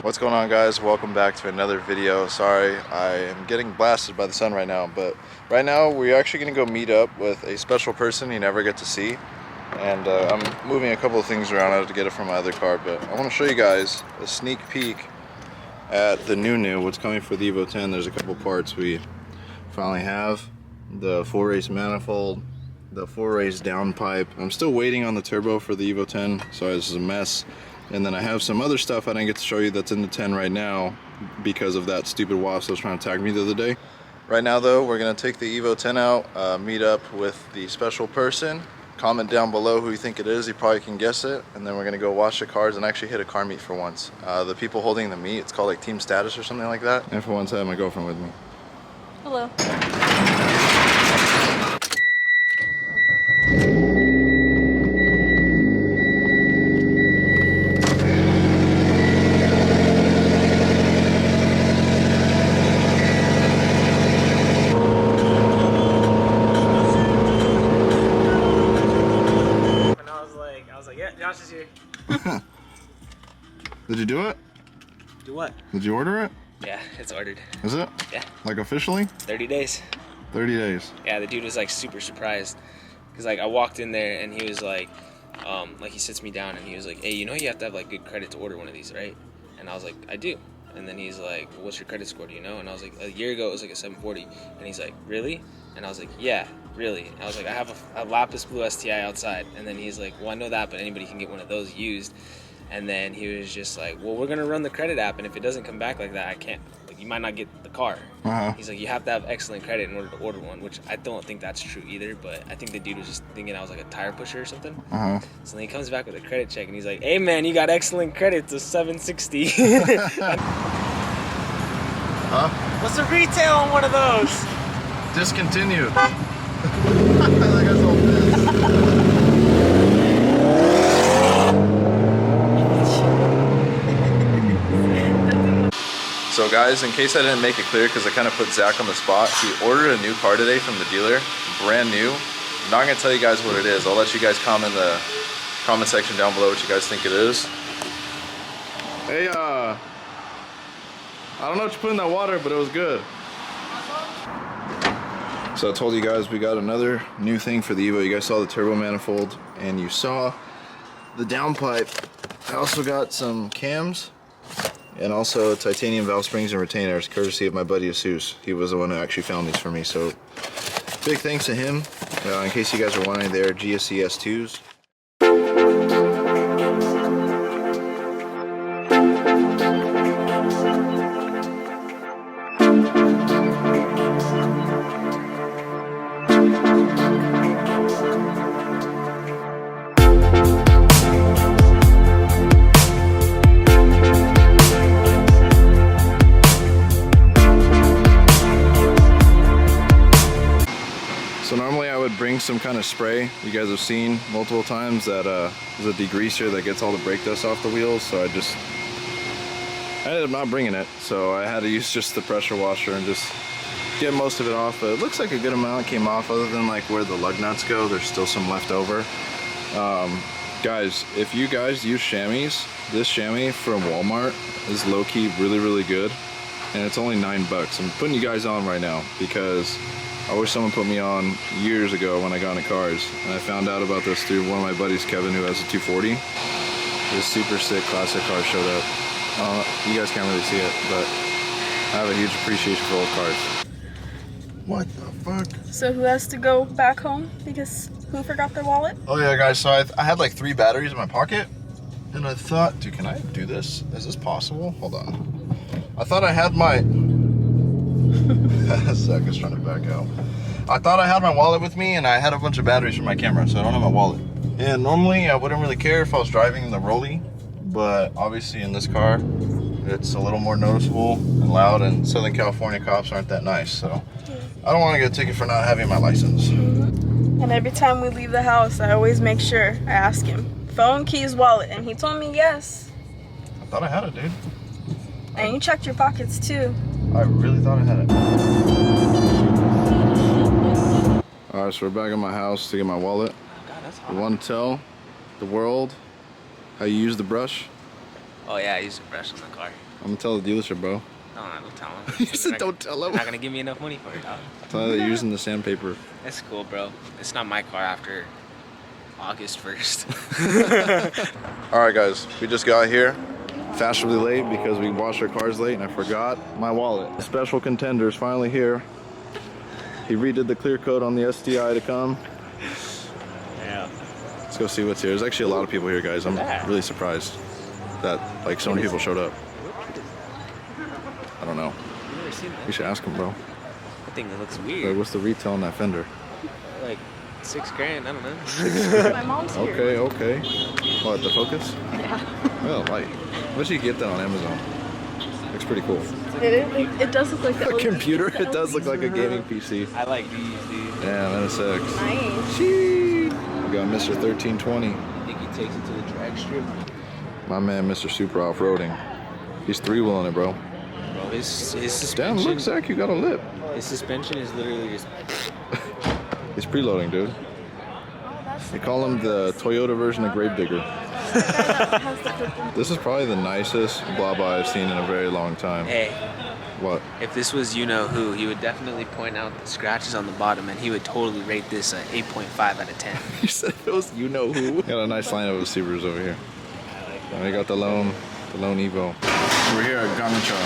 What's going on, guys? Welcome back to another video. Sorry, I am getting blasted by the sun right now, but right now we're actually going to go meet up with a special person you never get to see. And I'm moving a couple of things around. I have to get it from my other car, but I want to show you guys a sneak peek at the new what's coming for the Evo 10. There's a couple parts we finally have. The 4-race manifold, the 4-race downpipe. I'm still waiting on the turbo for the Evo 10, so this is a mess. And then I have some other stuff I didn't get to show you that's in the 10 right now because of that stupid wasp that was trying to tag me the other day. Right now though, we're gonna take the Evo 10 out, meet up with the special person. Comment down below who you think it is, you probably can guess it. And then we're gonna go wash the cars and actually hit a car meet for once. The people holding the meet, it's called like Team Status or something like that. And for once I have my girlfriend with me. Hello. Josh is here. Did you do it? Do what? Did you order it? Yeah, it's ordered. Is it? Yeah. Like officially? 30 days. 30 days. Yeah, the dude was like super surprised. Cause like I walked in there and he was like he sits me down and he was like, hey, you know you have to have like good credit to order one of these, right? And I was like, I do. And then he's like, well, what's your credit score, do you know? And I was like, a year ago it was like a 740. And he's like, really? And I was like, yeah, really. And I was like, I have a lapis blue STI outside. And then he's like, well, I know that, but anybody can get one of those used. And then he was just like, well, we're gonna run the credit app, and if it doesn't come back like that, I can't, like, you might not get the car. He's like, you have to have excellent credit in order to order one, which I don't think that's true either, but I think the dude was just thinking I was like a tire pusher or something. So then he comes back with a credit check and he's like, hey man, you got excellent credit to 760. What's the retail on one of those? Discontinued. That guy's all pissed. So guys, in case I didn't make it clear, because I kind of put Zach on the spot, he ordered a new car today from the dealer, brand new. I'm not gonna tell you guys what it is. I'll let you guys comment in the comment section down below what you guys think it is. Hey, I don't know what you put in that water, but it was good. So I told you guys we got another new thing for the Evo. You guys saw the turbo manifold and you saw the downpipe. I also got some cams and also titanium valve springs and retainers, courtesy of my buddy Jesus. He was the one who actually found these for me, so big thanks to him. In case you guys are wondering, they're GSC S2s. So normally I would bring some kind of spray. You guys have seen multiple times that is a degreaser that gets all the brake dust off the wheels. So I ended up not bringing it. So I had to use just the pressure washer and just get most of it off. But it looks like a good amount came off, other than like where the lug nuts go. There's still some left over. Guys, if you guys use chamois, this chamois from Walmart is low-key really good. And it's only $9. I'm putting you guys on right now because I wish someone put me on years ago when I got into cars. And I found out about this through one of my buddies, Kevin, who has a 240. This super sick classic car showed up. You guys can't really see it, but I have a huge appreciation for old cars. What the fuck? So who has to go back home because who forgot their wallet? Oh yeah, guys, so I had like 3 batteries in my pocket. And I thought, dude, can I do this? Is this possible? Hold on. I thought I had my... Zach is trying to back out. I thought I had my wallet with me and I had a bunch of batteries for my camera, so I don't have my wallet. And normally I wouldn't really care if I was driving the rollie, but obviously in this car, it's a little more noticeable and loud, and Southern California cops aren't that nice, so I don't want to get a ticket for not having my license. And every time we leave the house, I always make sure I ask him, phone, keys, wallet, and he told me yes. I thought I had it, dude. And you checked your pockets too. I really thought I had it. Alright, so we're back at my house to get my wallet. God, that's hot. You want to tell the world how you use the brush? Oh yeah, I use a brush on the car. I'm gonna tell the dealership, bro. No, don't tell him. You said don't tell him. They're not gonna give me enough money for it, dog. Tell them they're using the sandpaper. That's cool, bro. It's not my car after August 1st. Alright guys, we just got here. Fashionably late because we washed our cars late and I forgot my wallet. Special contender's finally here. He redid the clear coat on the STI to come. Yeah. Let's go see what's here. There's actually a lot of people here, guys. I'm really surprised that like so many people showed up. I don't know. We should ask him, bro. I think it looks Like, weird. what's the retail on that fender? Like $6 grand, I don't know. My mom's here. Okay. What, the Focus? Yeah. Well, like, where'd you get that on Amazon? Looks pretty cool. It does look like A computer? It does look like a gaming PC. I like these, dude. Yeah, that is sick. Nice. Chee. We got Mr. 1320. I think he takes it to the drag strip. My man, Mr. Super Off-Roading. He's three-wheeling it, bro. Bro, his Damn, suspension. look, Zach, you got a lip. His suspension is literally just. He's preloading, dude. They call him the Toyota version of Gravedigger. This is probably the nicest Blabba I've seen in a very long time. Hey, What? if this was you know who, he would definitely point out the scratches on the bottom, and he would totally rate this an 8.5 out of 10. You said it was you know who. Got a nice lineup of Subarus over here. And we got the lone Evo. We're here at Gangcha,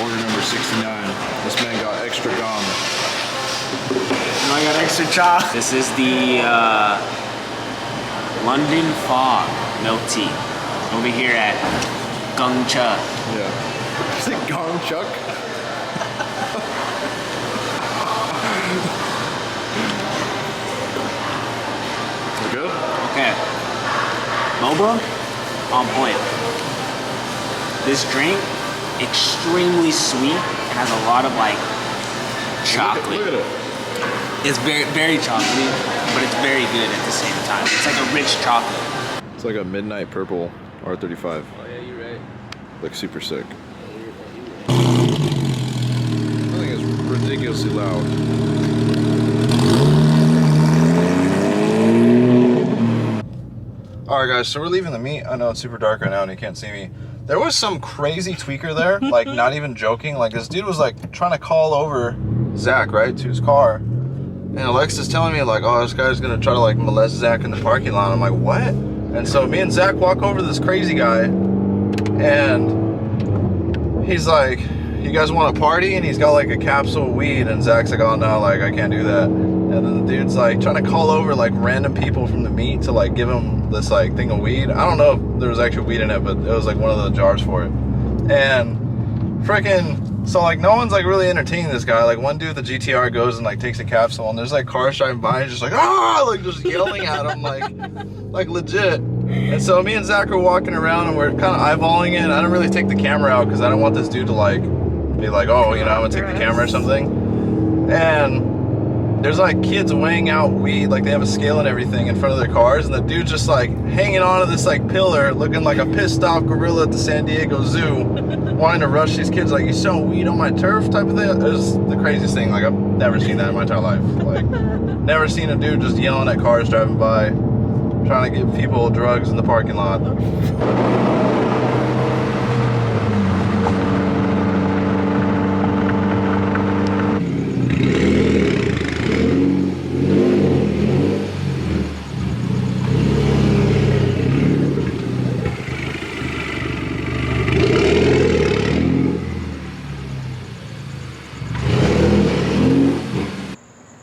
order number 69. This man got extra gum. I got extra chop. This is the London Fog milk tea over here at Gangcha. Yeah. Is it Gong Chuck? We good? Okay. Boba, on point. This drink, extremely sweet and has a lot of like chocolate. Look at it. It's very, very chocolatey, but it's very good at the same time. It's like a rich chocolate. It's like a midnight purple R35. Oh yeah, you're right. Looks super sick. I think it's ridiculously loud. Alright guys, so we're leaving the meet. I know it's super dark right now and you can't see me. There was some crazy tweaker there, like not even joking. Like this dude was like trying to call over Zach, right, to his car. And Alexa's telling me like, oh, this guy's gonna try to like molest Zach in the parking lot. I'm like, what? And so me and Zach walk over to this crazy guy and he's like, you guys want to party? And he's got like a capsule of weed and Zach's like, oh no, like I can't do that. And then the dude's like trying to call over like random people from the meet to like give him this like thing of weed. I don't know if there was actually weed in it, but it was like one of the jars for it. And freaking, so like no one's like really entertaining this guy. Like one dude with the GTR goes and like takes a capsule and there's like cars driving by and just like, ah, like just yelling at him like legit. And so me and Zach are walking around and we're kind of eyeballing it. I don't really take the camera out because I don't want this dude to like be like, oh, you know, I'm gonna take the camera or something. And there's like kids weighing out weed, like they have a scale and everything in front of their cars, and the dude's just like hanging onto this like pillar, looking like a pissed off gorilla at the San Diego Zoo, wanting to rush these kids like, you selling weed on my turf type of thing. It was the craziest thing. Like I've never seen that in my entire life. Like never seen a dude just yelling at cars driving by, trying to give people drugs in the parking lot.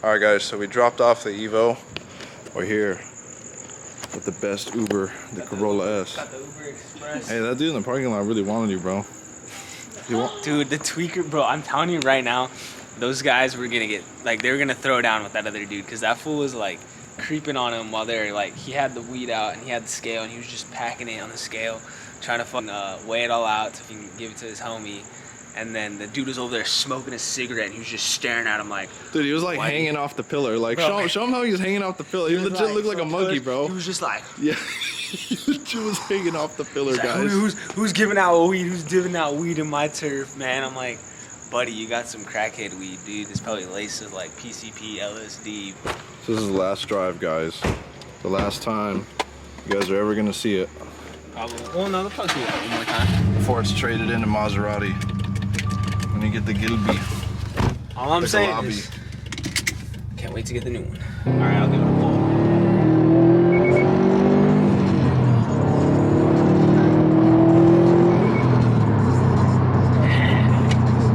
Alright guys, so we dropped off the Evo. We're here with the best Uber, the Corolla S. Got the Uber Express. Hey, that dude in the parking lot really wanted you, bro. Dude, the tweaker, bro, I'm telling you right now, those guys were gonna get, like, they were gonna throw down with that other dude, because that fool was, like, creeping on him while they're, like, he had the weed out, and he had the scale, and he was just packing it on the scale, trying to fucking weigh it all out so he can give it to his homie. And then the dude was over there smoking a cigarette, and he was just staring at him like... Dude, he was, like, hanging off the pillar. Like, show him how he was hanging off the pillar. He legit looked like a monkey, bro. He was just like... Yeah, he legit was hanging off the pillar, Like, guys. who's giving out weed? Who's giving out weed in my turf, man? I'm like, buddy, you got some crackhead weed, dude. It's probably laced with like PCP, LSD. So this is the last drive, guys. The last time you guys are ever gonna see it. Probably. Well, no, they'll probably do that one more time. Before it's traded into Maserati. When you get the Gilby. All I'm saying is, can't wait to get the new one. All right, I'll give it a pull.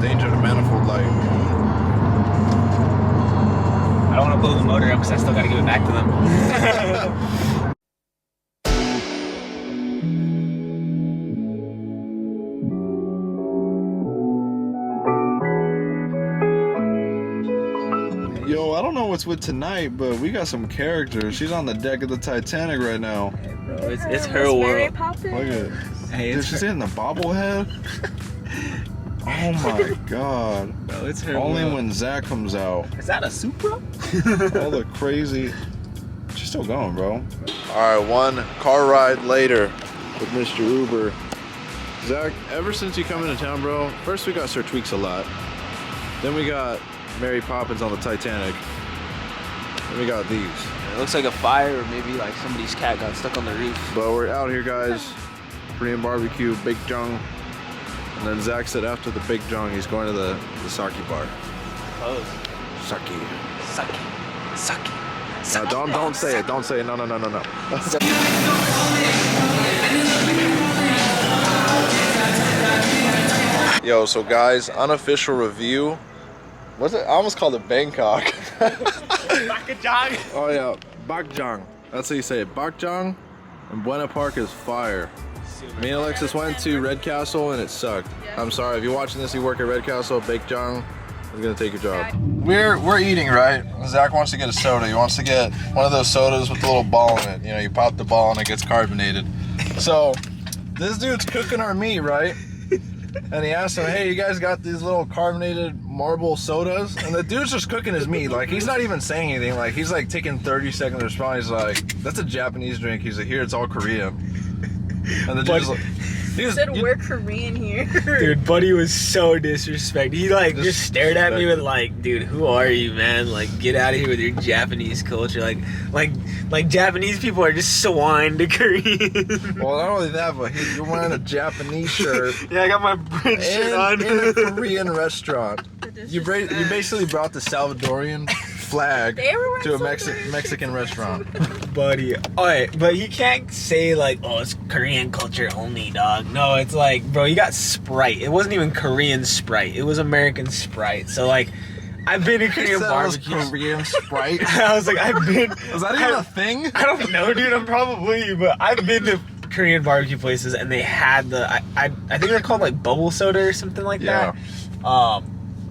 Danger to manifold light. I don't want to blow the motor up because I still got to give it back to them. Yo, I don't know what's with tonight, but we got some characters. She's on the deck of the Titanic right now. Hey, bro, it's her world. Look at it. Hey, Dude, she's in the bobblehead. Oh my god. Bro, it's her Only world. when Zach comes out. Is that a Supra? All the crazy. She's still going, bro. Alright, one car ride later with Mr. Uber. Zach, ever since you come into town, bro, first we got Sir Tweaks a lot. Then we got Mary Poppins on the Titanic. Then we got these. It looks like a fire, or maybe like somebody's cat got stuck on the roof. But we're out here, guys. Korean BBQ, Big Jung. And then Zach said after the Big Jung, he's going to the sake bar. Close. Sake. Sake. No, don't say it. Don't say it. No. Yo, so guys, unofficial review. What's it? I almost called it Bangkok. Bakajang. Oh yeah, Bakjang. That's how you say it. Bakjang and Buena Park is fire. Me and Alexis went to Red Castle and it sucked. I'm sorry, if you're watching this, you work at Red Castle, Bakjang is gonna take your job. We're eating, right? Zach wants to get a soda. He wants to get one of those sodas with a little ball in it. You know, you pop the ball and it gets carbonated. So this dude's cooking our meat, right? And he asked him, hey, you guys got these little carbonated marble sodas? And the dude's just cooking his meat. Like, he's not even saying anything. Like, he's like taking 30 seconds to respond. He's like, that's a Japanese drink. He's like, here, it's all Korean. And the dude's like, He said we're Korean here. Dude, Buddy was so disrespectful. He like just stared at me with like, dude, who are you, man? Like, get out of here with your Japanese culture. Like Japanese people are just swine to Korean. well, not only that, but you're wearing a Japanese shirt. Yeah, I got my French shirt on. In a Korean restaurant. You basically brought the Salvadorian flag to a Mexican restaurant. Buddy, alright, but you can't say like, oh, it's Korean culture only, dog. No, it's like, bro, you got Sprite. It wasn't even Korean Sprite. It was American Sprite. So like, I've been to Korean barbecue. Korean Sprite. I was like, I've been. Was that even a thing? I don't know, dude. I'm probably, but I've been to Korean barbecue places and they had the I think they're called like bubble soda or something like that.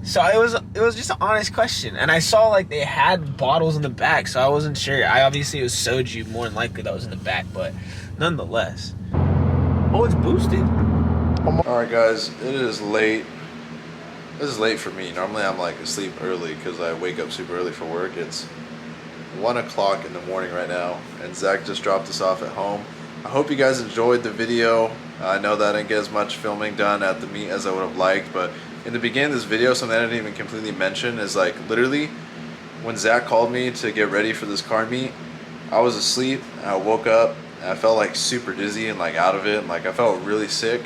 So it was just an honest question, and I saw like they had bottles in the back, so I wasn't sure. Obviously it was soju, more than likely that was in the back, but nonetheless. Oh, it's boosted. All right, guys, it is late. This is late for me. Normally I'm like asleep early because I wake up super early for work. It's 1 o'clock in the morning right now, and Zach just dropped us off at home. I hope you guys enjoyed the video. I know that I didn't get as much filming done at the meet as I would have liked, but in the beginning of this video, something I didn't even completely mention is like literally when Zach called me to get ready for this car meet, I was asleep and I woke up and I felt like super dizzy and like out of it, and like I felt really sick,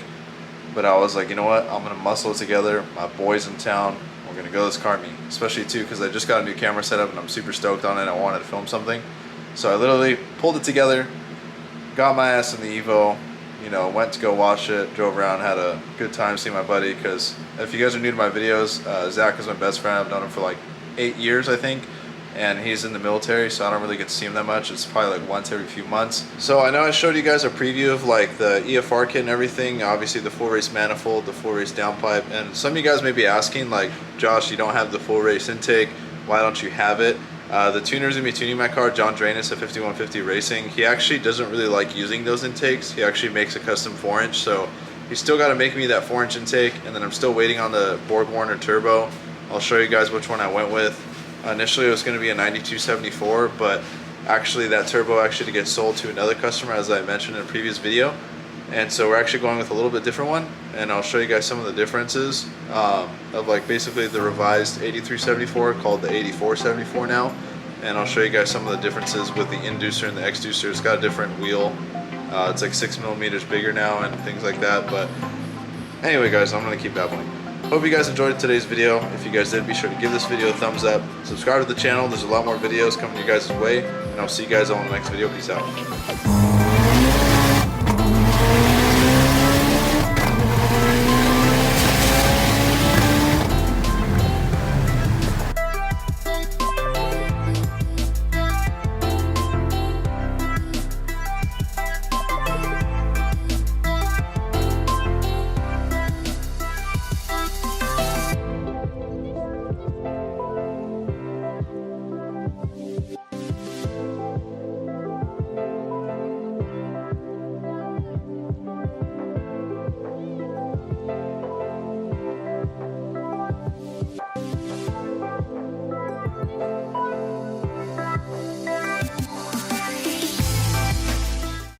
but I was like, you know what, I'm gonna muscle it together. My boy's in town, we're gonna go to this car meet, especially too because I just got a new camera set up and I'm super stoked on it. I wanted to film something, so I literally pulled it together, got my ass in the Evo, you know, went to go watch it, drove around, had a good time seeing my buddy, because if you guys are new to my videos, Zach is my best friend. I've known him for like 8 years, I think, and he's in the military, so I don't really get to see him that much. It's probably like once every few months. So I know I showed you guys a preview of like the EFR kit and everything, obviously the full race manifold, the full race downpipe, and some of you guys may be asking like, Josh, you don't have the full race intake, why don't you have it? The tuner's gonna be tuning my car, John Dranis at 5150 Racing. He actually doesn't really like using those intakes. He actually makes a custom 4-inch, so he's still got to make me that 4-inch intake, and then I'm still waiting on the Borg Warner turbo. I'll show you guys which one I went with. Initially it was going to be a 9274, but actually that turbo actually gets sold to another customer, as I mentioned in a previous video, and so we're actually going with a little bit different one, and I'll show you guys some of the differences of like basically the revised 8374 called the 8474 now, and I'll show you guys some of the differences with the inducer and the exducer. It's got a different wheel It's like 6 millimeters bigger now and things like that. But anyway, guys, I'm gonna keep babbling. Hope you guys enjoyed today's video. If you guys did, be sure to give this video a thumbs up. Subscribe to the channel. There's a lot more videos coming your guys' way, and I'll see you guys on the next video. Peace out.